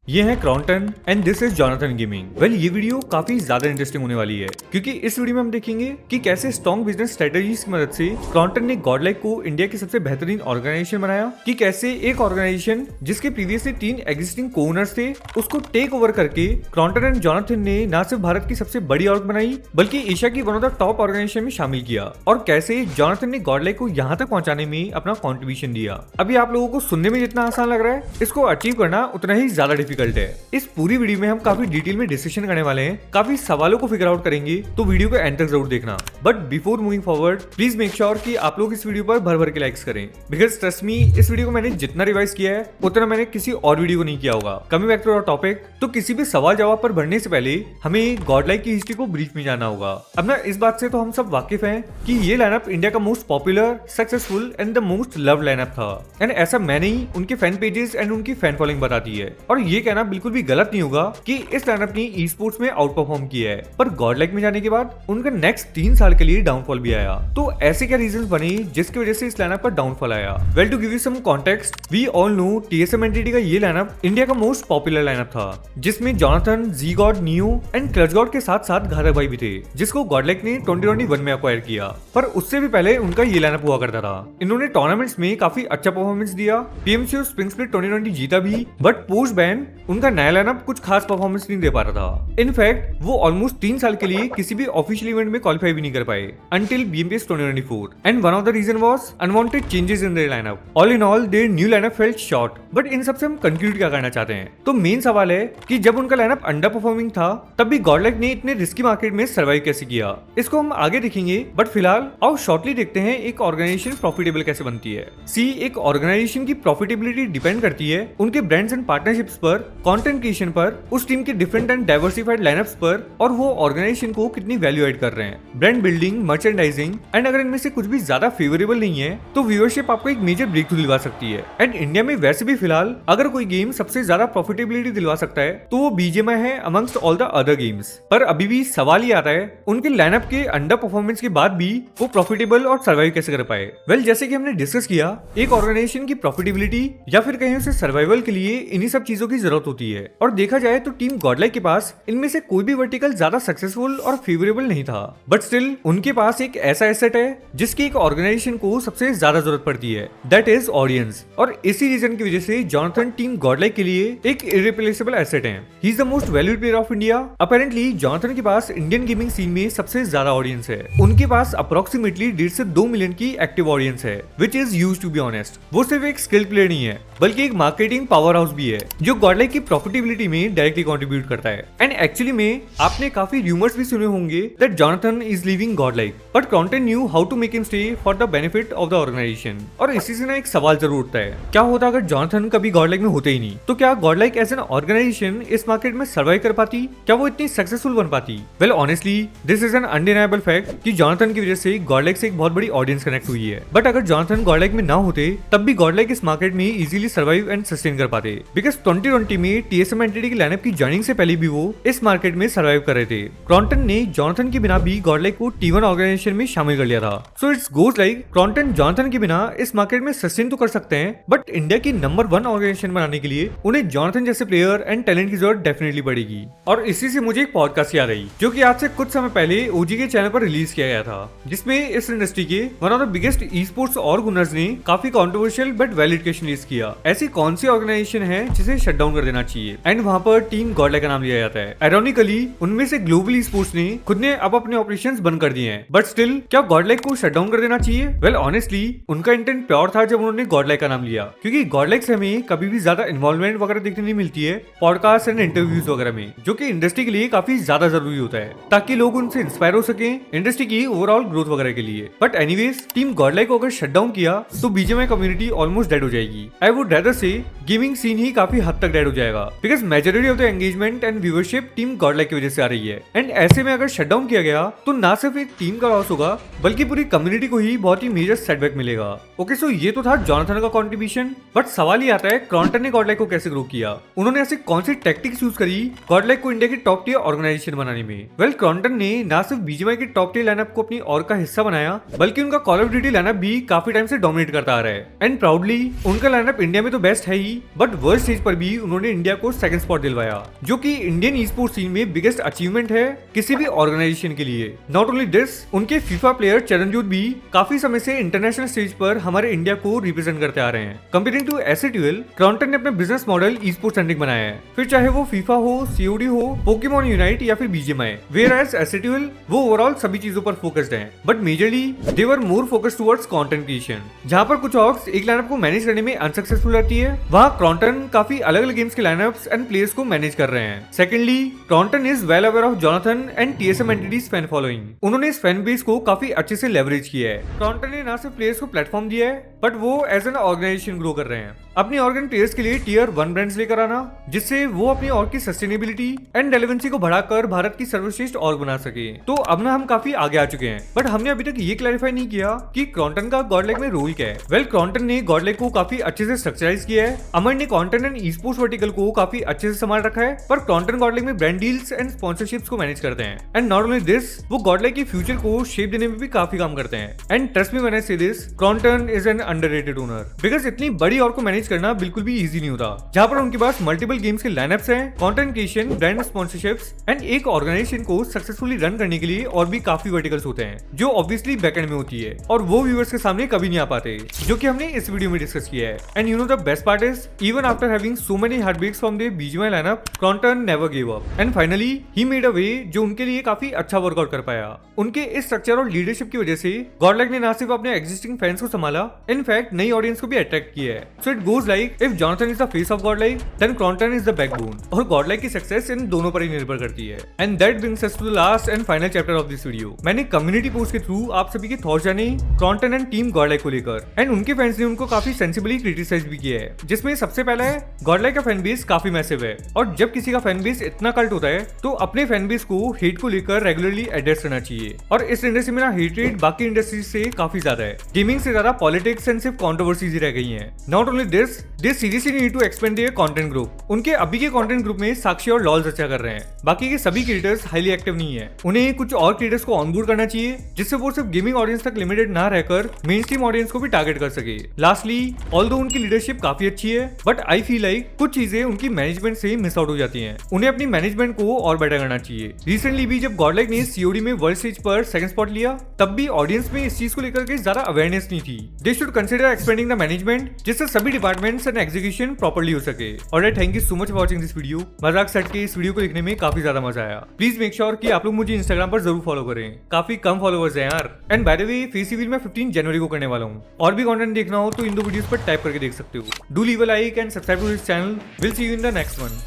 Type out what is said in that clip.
ये है Kronten and this is Jonathan gaming. Well ये वीडियो काफी ज्यादा इंटरेस्टिंग होने वाली है क्योंकि इस वीडियो में हम देखेंगे कि कैसे स्ट्रॉन्ग बिजनेस स्ट्रेटेजीज की मदद से क्रॉन्टन ने गॉडलाइक को इंडिया की सबसे बेहतरीन ऑर्गेनाइजेशन बनाया, कि कैसे एक ऑर्गेनाइजेशन जिसके प्रीवियसली 3 एग्जिस्टिंग को-ओनर्स थे उसको टेक ओवर करके क्रॉन्टन एंड जॉनथन ने न सिर्फ भारत की सबसे बड़ी ऑर्ग बनाई बल्कि एशिया की one of the top organisation में शामिल किया, और कैसे जॉनथन ने गॉडलाइक को यहाँ तक पहुंचाने में अपना कॉन्ट्रीब्यूशन दिया। अभी आप लोगों को सुनने में जितना आसान लग रहा है, इसको अचीव करना उतना ही ज्यादा डिफिकल्ट है। इस पूरी वीडियो में हम काफी डिटेल में डिस्कशन करने वाले हैं, काफी सवालों को फिगर आउट करेंगे, तो वीडियो को एंड तक जरूर देखना। But before moving forward please make sure कि आप लोग इस वीडियो पर भर भर के लाइक्स करें, बिकॉज ट्रस्ट मी इस वीडियो को मैंने जितना रिवाइज किया है उतना मैंने किसी और वीडियो को नहीं किया होगा। Coming back to our topic, तो किसी भी सवाल जवाब पर बढ़ने से पहले हमें गॉडलाइक की हिस्ट्री को ब्रीफ में जानना होगा। अब ना इस बात से तो हम सब वाकिफ हैं कि ये लाइनअप इंडिया का most popular, successful and the most loved lineup था, एंड ऐसा मैंने ही उनके फैन पेजेस एंड उनकी फैन फॉलोइंग बताती है। और ये कहना बिल्कुल भी गलत नहीं होगा कि इस लाइनअप ने ई स्पोर्ट्स में आउट परफॉर्म किया है, पर गॉडलाइक में जाने के बाद उनका नेक्स्ट 3 साल के लिए डाउनफॉल भी आया। तो ऐसे क्या रीजंस बने जिसकी वजह से इस लाइनअप पर डाउनफॉल आया? Well to give you some context, we all know TSM entity का ये लाइनअप इंडिया का मोस्ट पॉपुलर लाइनअप था, जिसमें Jonathan, Zgod, Neyoo and Clutchgod के साथ साथ घातक भाई भी थे, जिसको गॉडलाइक ने 2021 में एक्वायर किया। पर उससे भी पहले उनका ये लाइनअप हुआ करता था। इन्होंने टूर्नामेंट्स में काफी अच्छा परफॉर्मेंस दिया, पीएमसीओ स्प्रिंग स्प्लिट 2020 जीता भी, बट पोस्ट बैन उनका नया लाइनअप कुछ खास परफॉर्मेंस नहीं दे पा रहा था। इनफैक्ट वो ऑलमोस्ट 3 साल के लिए किसी भी ऑफिशियल इवेंट में क्वालिफाई भी नहीं कर पाए until BMPS 2024, and one of the reason was unwanted changes in their lineup. All in all their new lineup felt short. But इन सबसे हम कंक्लूड क्या करना चाहते हैं? तो मेन सवाल है कि जब उनका लाइनअप अंडर परफॉर्मिंग था तब भी गॉडलाइक ने इतने रिस्की मार्केट में सर्वाइव कैसे किया, इसको हम आगे देखेंगे। बट फिलहाल आओ शॉर्टली देखते हैं एक ऑर्गेनाइजेशन प्रॉफिटेबल कैसे बनती है। सी, एक ऑर्गेनाइजेशन की प्रॉफिटेबिलिटी डिपेंड करती है उनके ब्रांड्स एंड पार्टनरशिप्स पर, कंटेंट क्रिएशन पर, उस टीम के डिफरेंट एंड डाइवर्सिफाइड लाइनअप्स पर, और वो ऑर्गेनाइजेशन को कितनी वैल्यू ऐड कर रहे हैं, ब्रांड बिल्डिंग, मर्चेंडाइजिंग, एंड अगर इनमें से कुछ भी ज्यादा फेवरेबल नहीं है तो व्यूअरशिप आपको एक मेजर ब्रेक थ्रू दिलवा सकती है। एंड इंडिया में वैसे भी फिलहाल अगर कोई गेम सबसे ज्यादा प्रॉफिटेबिलिटी दिलवा सकता है तो वो बीजीएमआई है amongst all the other games. पर अभी भी सवाल ही आता है उनके लाइनअप के अंडर परफॉर्मेंस के बाद भी वो प्रॉफिटेबल और सर्वाइव कैसे कर पाए। वेल जैसे कि हमने डिस्कस किया, एक ऑर्गेनाइजेशन की प्रॉफिटेबिलिटी या फिर कहीं उसे सर्वाइवल के लिए इन्हीं सब चीजों की जरूरत होती है, और देखा जाए तो टीम गॉडलाइक के पास इनमें से कोई भी वर्टिकल ज्यादा सक्सेसफुल और फेवरेबल नहीं था, बट स्टिल उनके पास एक ऐसा एसेट है जिसकी एक ऑर्गेनाइजेशन को सबसे ज्यादा जरूरत पड़ती है, दैट इज ऑडियंस। और इसी रीजन की वजह से जॉनथन टीम गॉडलाइक के लिए एक इरिप्लेसेबल एसेट है। He is the most valued player of India. Apparently Jonathan के पास इंडियन गेमिंग सीन में सबसे ज्यादा ऑडियंस है। उनके पास अप्रोक्सीमेटली 1.5 से 2 मिलियन की एक्टिव ऑडियंस है, which is huge to be honest. वो सिर्फ एक स्किल्ड प्लेयर नहीं है बल्कि एक मार्केटिंग पावर हाउस भी है जो गॉडलाइक की प्रॉफिटेबिलिटी में डायरेक्टली कंट्रीब्यूट करता है। एंड एक्चुअली में आपने काफी रूमर्स भी सुने होंगे that Jonathan is leaving Godlike, but Kronten knew how to make him stay for the benefit of the organisation. और इसी से ना एक सवाल जरूर उठता है, क्या होता अगर जॉनथन कभी गॉडलाइक में होते ही नहीं? तो क्या गॉडलाइक एज एन ऑर्गेनाइजेशन इस मार्केट में सर्वाइव कर पाती? क्या वो इतनी सक्सेसफुल बन पाती? Well honestly this is an undeniable fact कि जॉनथन की वजह से गॉडलाइक से एक बहुत बड़ी ऑडियंस कनेक्ट हुई है। बट अगर जॉनथन गॉडलाइक में ना होते तब भी गॉडलाइक इस मार्केट में इजीली सर्वाइव एंड सस्टेन कर पाते, बिकॉज 2020 में टीएसएम एंटिटी की लाइनअप की जॉइनिंग से पहले भी वो इस मार्केट में सर्वाइव कर रहे थे। क्रॉन्टन ने जॉनथन के बिना भी गॉडलाइक को T1 ऑर्गेनाइजेशन में शामिल कर लिया था। So it's goes like Kronten Jonathan के बिना इस मार्केट में सस्टेन तो कर सकते हैं, बट इंडिया की नंबर 1 ऑर्गेनाइजेशन बनाने के लिए उन्हें जॉनथन जैसे प्लेयर एंड टैलेंट की जरूरत डेफिनेटली पड़ेगी। और इसी से मुझे एक पॉडकास्ट याद आई जो कि आज से कुछ समय पहले ओजी के चैनल पर रिलीज किया गया था, जिसमें इस इंडस्ट्री के one of the biggest esports organisers ने काफी controversial but valid question raise किया, ऐसी कौन सी ऑर्गेनाइजेशन है जिसे शट डाउन कर देना चाहिए, एंड वहां पर टीम गॉडलाइक का नाम लिया जाता है। आयरॉनिकली उनमें से ग्लोबल ई स्पोर्ट्स ने खुद ने अब अपने ऑपरेशंस बंद कर दिए हैं, बट स्टिल क्या गॉडलाइक को शट डाउन कर देना चाहिए? वेल ऑनेस्टली उनका इंटेंट प्योर था जब उन्होंने गॉडलाइक का नाम लिया, क्योंकि गॉडलाइक से हमें कभी भी ज्यादा इन्वॉल्वमेंट वगैरह देखने नहीं मिलती है पॉडकास्ट एंड इंटरव्यूज वगैरह में, जो कि इंडस्ट्री के लिए काफी ज्यादा जरूरी होता है ताकि लोग उनसे इंस्पायर हो सके इंडस्ट्री की ओवरऑल ग्रोथ वगैरह के लिए। बट एनीवेज टीम गॉडलाइक को अगर शट डाउन किया तो बीजीएमआई कम्युनिटी ऑलमोस्ट डेड हो जाएगी। आई वुड रेदर से गेमिंग सीन ही काफी हद तक डेड हो जाएगा, because majority of the engagement and viewership team Godlike की वजह से आ रही है। एंड ऐसे में अगर शट डाउन किया गया तो ना सिर्फ एक टीम का लॉस होगा बल्कि पूरी कम्युनिटी को ही बहुत ही मेजर सेटबैक मिलेगा। ओके सो ये तो था जॉनथन का कंट्रीब्यूशन, बट सवाल ये आता है क्रॉन्टन ने गॉडलाइक को कैसे ग्रो किया? उन्होंने ऐसे कौन सी टैक्टिक्स यूज करी गॉडलाइक को इंडिया की टॉप टियर ऑर्गेनाइजेशन बनाने में? वेल क्रॉन्टन ने ना सिर्फ बीजीएमआई की टॉप टियर लाइनअप को अपनी और का हिस्सा बनाया बल्कि उनका कॉल ऑफ ड्यूटी लाइनअप भी काफी टाइम से डोमिनेट करता आ रहा है। एंड प्राउडली उनका लाइनअप इंडिया में तो बेस्ट है ही, बट वर्ल्ड स्टेज पर भी उन्होंने इंडिया को सेकंड स्पॉट दिलवाया, जो कि इंडियन ई स्पोर्ट्स सीन में बिगेस्ट अचीवमेंट है किसी भी ऑर्गेनाइजेशन के लिए। नॉट ओनली दिस, उनके फीफा प्लेयर चरणजोत भी काफी समय से इंटरनेशनल स्टेज पर हमारे इंडिया को रिप्रेजेंट करते आ रहे हैं। कंपेयरिंग टू एसेट्यूएल, क्रॉन्टन ने अपना business model e sports centric बनाया है, फिर चाहे वो फीफा हो, सीओडी हो, पोकेमॉन यूनाइट या फिर बीजीएमआई। वेयर एज एसेट्यूएल वो ओवरऑल सभी चीजों पर फोकस्ड है, but majorly they were more focused towards content creation. जहां पर कुछ ऑर्ग्स एक लाइनअप को मैनेज करने में अनसक्सेसफुल रहती है, वहां क्रॉन्टन काफी अलग अलग गेम्स के लाइनअप्स एंड प्लेयर्स को मैनेज कर रहे हैं। Secondly, Kronten is well aware of Jonathan and TSM entities fan following. उन्होंने इस फैन बेस को काफी अच्छे से लेवरेज किया है। क्रॉन्टन ने ना सिर्फ प्लेयर्स को प्लेटफॉर्म दिया है, बट वो एज एन ऑर्गेनाइजेशन ग्रो कर रहे हैं। अपनी ऑर्गन प्लेयर्स के लिए टियर 1 ब्रांड्स लेकर आना, जिससे वो अपनी ऑर्ग की सस्टेनेबिलिटी एंड रेलेवेंसी को बढ़ाकर भारत की सर्वश्रेष्ठ ऑर्ग बना सके। तो अब ना हम काफी आगे आ चुके हैं, बट हमने अभी तक ये क्लैरिफाई नहीं किया कि क्रॉन्टन का गॉडलाइक में रोल क्या है। वेल, क्रॉन्टन ने गॉडलाइक को काफी अच्छे से स्ट्रक्चराइज किया है। अमर ने content and esports vertical को काफी अच्छे से संभाल रखा है, पर क्रॉन्टन गॉडलाइक में ब्रांड डील्स एंड स्पॉन्सरशिप्स को मैनेज करते हैं। एंड नॉट ओनली दिस, वो गॉडलाइक की फ्यूचर को शेप देने में भी काफी काम करते हैं। And trust me when I say this, Kronten is an underrated owner, because इतनी बड़ी ऑर्ग को मैनेज करना बिल्कुल भी इजी नहीं होता। जहां पर उनके पास मल्टीपल गेम्स के लाइनअप्स हैं, content creation, brand sponsorships and एक ऑर्गेनाइजेशन को सक्सेसफुली रन करने के लिए और भी काफी वर्टिकल्स होते हैं, जो ऑब्वियसली बैकएंड में होती है और वो व्यूअर्स के सामने कभी नहीं आ पाते, जो कि हमने इस वीडियो में डिस्कस किया है। And you know the best part is, even after having so many heartbreaks from the BGMI lineup, Kronten never give up and finally he made a way जो उनके लिए काफी अच्छा वर्कआउट कर पाया। उनके इस स्ट्रक्चर और लीडरशिप की वजह से गॉडलाइक ने ना सिर्फ अपने एग्जिस्टिंग फैंस को संभाला, इनफैक्ट नई ऑडियंस को भी अट्रैक्ट किया है। So it goes like, if Jonathan is the face of Godlike, then Kronten is the backbone, और गॉडलाइक की सक्सेस इन दोनों पर ही निर्भर करती है। And that brings us to the last and final chapter of this video. मैंने कम्युनिटी पोस्ट के थ्रू आप सभी के थॉट्स जाने क्रॉन्टन एंड टीम गॉडलाइक को लेकर, एंड उनके फैंस ने उनको काफी सेंसिबली क्रिटिसाइज भी किया है, जिसमें सबसे पहला है गॉडलाइक का फैन बेस काफी मैसिव है, और जब किसी का फैन बेस इतना कल्ट होता है तो अपने फैन बेस को हेट को लेकर रेगुलरली एड्रेस करना चाहिए। और इस इंडस्ट्री में ना हेटरेट बाकी इंडस्ट्री से काफी ज्यादा है। गेमिंग से ज्यादा पॉलिटिक्स एंड सिर्फ कंट्रोवर्सीज ही रह गई हैं। Not only this, they seriously need to expand their content group. उनके अभी के कंटेंट ग्रुप में साक्षी और लॉल अच्छा कर रहे हैं, बाकी के सभी क्रिएटर्स हाईली एक्टिव नहीं है। उन्हें कुछ और क्रिएटर्स को ऑनबोर्ड करना चाहिए, जिससे वो सिर्फ गेमिंग ऑडियंस तक लिमिटेड ना रहकर मेन स्ट्रीम ऑडियंस को भी टारगेट कर सके। लास्टली, ऑल्दो उनकी लीडरशिप काफी अच्छी है, बट आई फील लाइक कुछ चीजें उनकी मैनेजमेंट से मिस आउट हो जाती हैं। उन्हें अपनी मैनेजमेंट को और बेटर करना चाहिए। रिसेंटली भी जब गॉडलाइक ने सीओडी में वर्ल्ड स्टेज पर सेकंड स्पॉट लिया, तब भी ऑडियंस में इस चीज को लेकर के ज्यादा अवेयरनेस नहीं थी। They should consider expanding the management, जिससे सभी डिपार्टमेंट्स एंड एग्जीक्यूशन प्रॉपर्ली हो सके। Alright, thank you so much for watching this video. मजाक सेट के इस वीडियो को देखने में काफी ज्यादा मजा आया। प्लीज मेक श्योर कि आप लोग मुझे इंस्टाग्राम पर जरूर फॉलो करें, काफी कम फॉलोवर्स हैं यार। And by the way, face reveal मैं 15 जनवरी को करने वाला हूँ। और भी कंटेंट देखना हो तो इन दो वीडियोस पर टाइप करके देख सकते हो। Do leave a like and subscribe to this channel. Will see you in the next one.